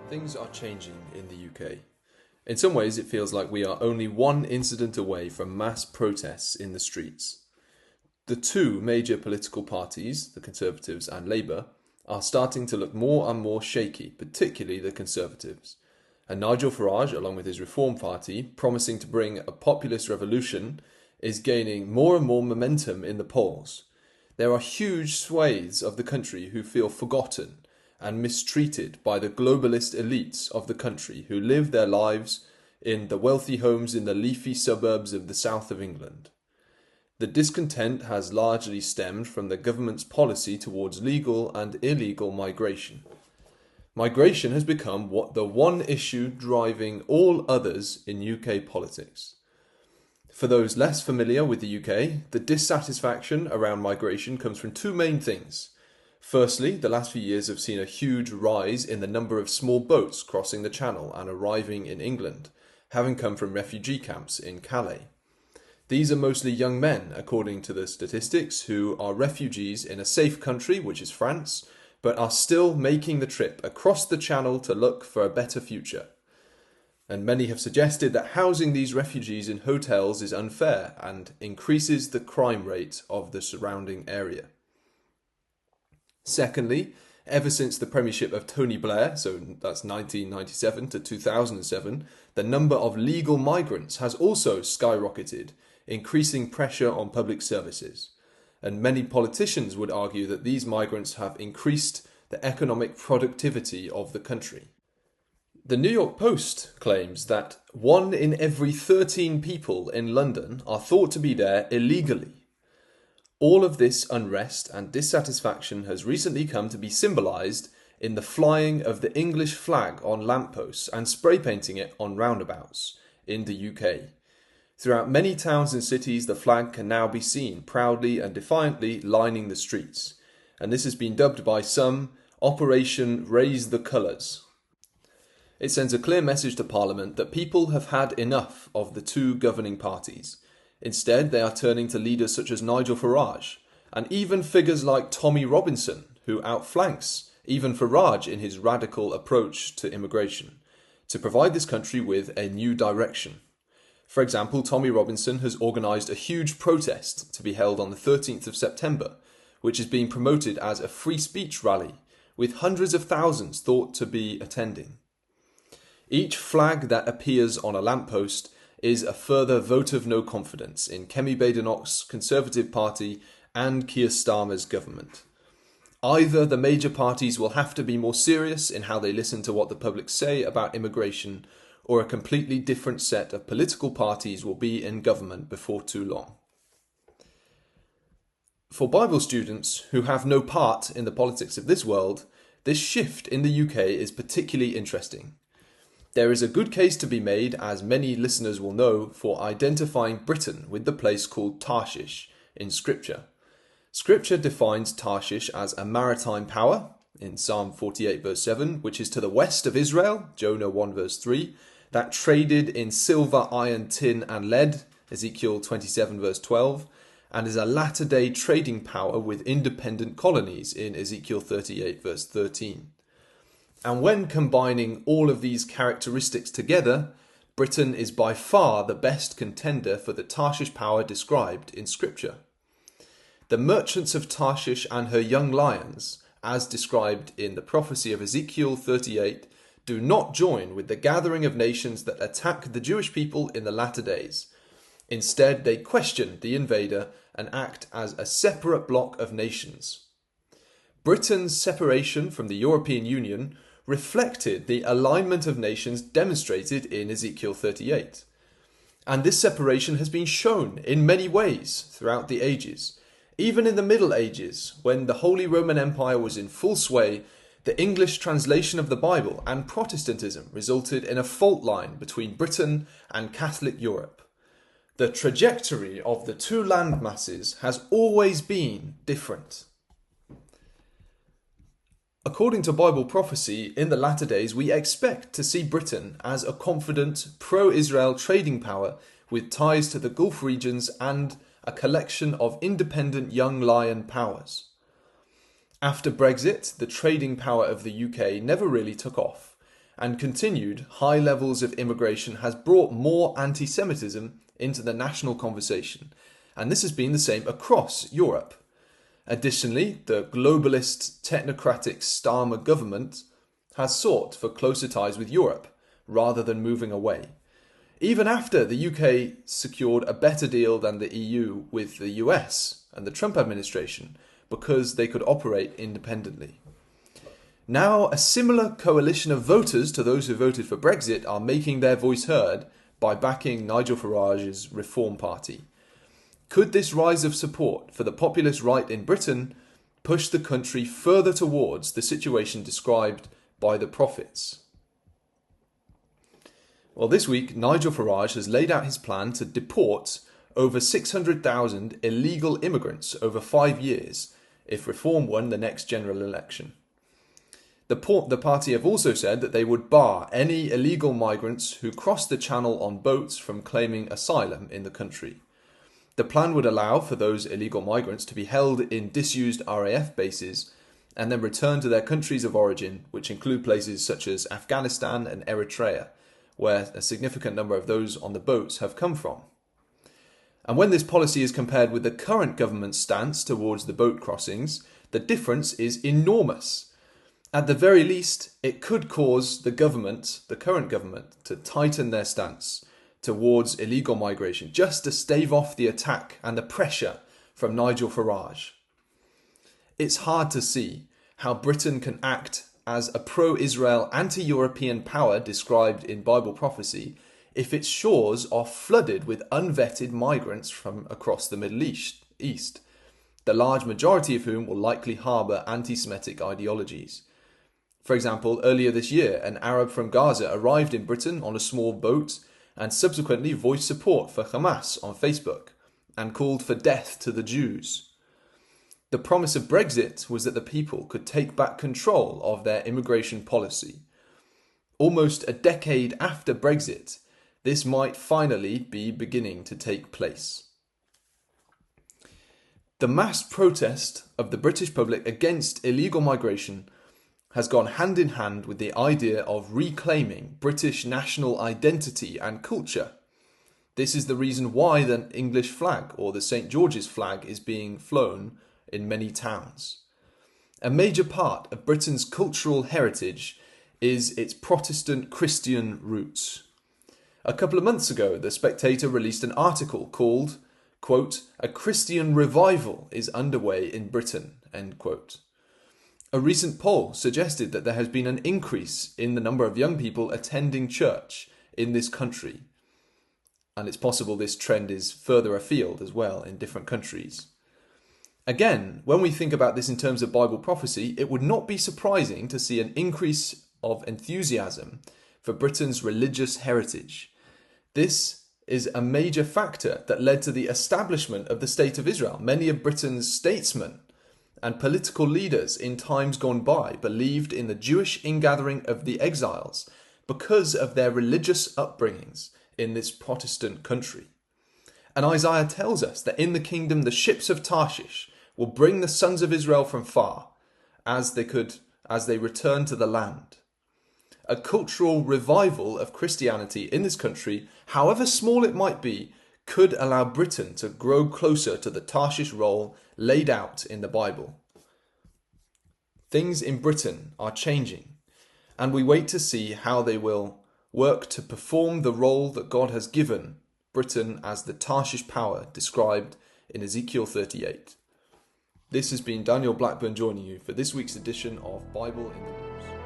Things are changing in the UK. In some ways, it feels like we are only one incident away from mass protests in the streets. The two major political parties, the Conservatives and Labour, are starting to look more and more shaky, particularly the Conservatives. And Nigel Farage, along with his Reform Party, promising to bring a populist revolution, is gaining more and more momentum in the polls. There are huge swathes of the country who feel forgotten and mistreated by the globalist elites of the country who live their lives in the wealthy homes in the leafy suburbs of the south of England. The discontent has largely stemmed from the government's policy towards legal and illegal migration. Migration has become the one issue driving all others in UK politics. For those less familiar with the UK, the dissatisfaction around migration comes from two main things. Firstly, the last few years have seen a huge rise in the number of small boats crossing the Channel and arriving in England, having come from refugee camps in Calais. These are mostly young men, according to the statistics, who are refugees in a safe country, which is France, but are still making the trip across the Channel to look for a better future. And many have suggested that housing these refugees in hotels is unfair and increases the crime rate of the surrounding area. Secondly, ever since the premiership of Tony Blair, so that's 1997 to 2007, the number of legal migrants has also skyrocketed, increasing pressure on public services. And many politicians would argue that these migrants have increased the economic productivity of the country. The New York Post claims that 1 in every 13 people in London are thought to be there illegally. All of this unrest and dissatisfaction has recently come to be symbolised in the flying of the English flag on lampposts and spray painting it on roundabouts in the UK. Throughout many towns and cities, the flag can now be seen proudly and defiantly lining the streets, and this has been dubbed by some Operation Raise the Colours. It sends a clear message to Parliament that people have had enough of the two governing parties. Instead, they are turning to leaders such as Nigel Farage, and even figures like Tommy Robinson, who outflanks even Farage in his radical approach to immigration, to provide this country with a new direction. For example, Tommy Robinson has organised a huge protest to be held on the 13th of September, which is being promoted as a free speech rally, with hundreds of thousands thought to be attending. Each flag that appears on a lamppost is a further vote of no confidence in Kemi Badenoch's Conservative Party and Keir Starmer's government. Either the major parties will have to be more serious in how they listen to what the public say about immigration, or a completely different set of political parties will be in government before too long. For Bible students who have no part in the politics of this world, this shift in the UK is particularly interesting. There is a good case to be made, as many listeners will know, for identifying Britain with the place called Tarshish in Scripture. Scripture defines Tarshish as a maritime power, in Psalm 48 verse 7, which is to the west of Israel, Jonah 1 verse 3, that traded in silver, iron, tin and lead, Ezekiel 27 verse 12, and is a latter-day trading power with independent colonies in Ezekiel 38 verse 13. And when combining all of these characteristics together, Britain is by far the best contender for the Tarshish power described in Scripture. The merchants of Tarshish and her young lions, as described in the prophecy of Ezekiel 38, do not join with the gathering of nations that attack the Jewish people in the latter days. Instead, they question the invader and act as a separate block of nations. Britain's separation from the European Union reflected the alignment of nations demonstrated in Ezekiel 38. And this separation has been shown in many ways throughout the ages. Even in the Middle Ages, when the Holy Roman Empire was in full sway, the English translation of the Bible and Protestantism resulted in a fault line between Britain and Catholic Europe. The trajectory of the two land masses has always been different. According to Bible prophecy, in the latter days we expect to see Britain as a confident pro-Israel trading power with ties to the Gulf regions and a collection of independent young lion powers. After Brexit, the trading power of the UK never really took off, and continued high levels of immigration has brought more anti-Semitism into the national conversation, and this has been the same across Europe. Additionally, the globalist technocratic Starmer government has sought for closer ties with Europe rather than moving away, even after the UK secured a better deal than the EU with the US and the Trump administration because they could operate independently. Now, a similar coalition of voters to those who voted for Brexit are making their voice heard by backing Nigel Farage's Reform Party. Could this rise of support for the populist right in Britain push the country further towards the situation described by the prophets? Well, this week, Nigel Farage has laid out his plan to deport over 600,000 illegal immigrants over 5 years if Reform won the next general election. The party have also said that they would bar any illegal migrants who cross the channel on boats from claiming asylum in the country. The plan would allow for those illegal migrants to be held in disused RAF bases and then returned to their countries of origin, which include places such as Afghanistan and Eritrea, where a significant number of those on the boats have come from. And when this policy is compared with the current government's stance towards the boat crossings, the difference is enormous. At the very least, it could cause the current government, to tighten their stance towards illegal migration, just to stave off the attack and the pressure from Nigel Farage. It's hard to see how Britain can act as a pro-Israel, anti-European power described in Bible prophecy if its shores are flooded with unvetted migrants from across the Middle East, the large majority of whom will likely harbour anti-Semitic ideologies. For example, earlier this year, an Arab from Gaza arrived in Britain on a small boat and subsequently voiced support for Hamas on Facebook and called for death to the Jews. The promise of Brexit was that the people could take back control of their immigration policy. Almost a decade after Brexit, this might finally be beginning to take place. The mass protest of the British public against illegal migration has gone hand in hand with the idea of reclaiming British national identity and culture. This is the reason why the English flag or the St. George's flag is being flown in many towns. A major part of Britain's cultural heritage is its Protestant Christian roots. A couple of months ago, The Spectator released an article called, quote, "A Christian Revival is Underway in Britain," end quote. A recent poll suggested that there has been an increase in the number of young people attending church in this country. And it's possible this trend is further afield as well in different countries. Again, when we think about this in terms of Bible prophecy, it would not be surprising to see an increase of enthusiasm for Britain's religious heritage. This is a major factor that led to the establishment of the State of Israel. Many of Britain's statesmen and political leaders in times gone by believed in the Jewish ingathering of the exiles because of their religious upbringings in this Protestant country. And Isaiah tells us that in the kingdom the ships of Tarshish will bring the sons of Israel from far as they return to the land. A cultural revival of Christianity in this country, however small it might be, could allow Britain to grow closer to the Tarshish role laid out in the Bible. Things in Britain are changing, and we wait to see how they will work to perform the role that God has given Britain as the Tarshish power described in Ezekiel 38. This has been Daniel Blackburn joining you for this week's edition of Bible in the News.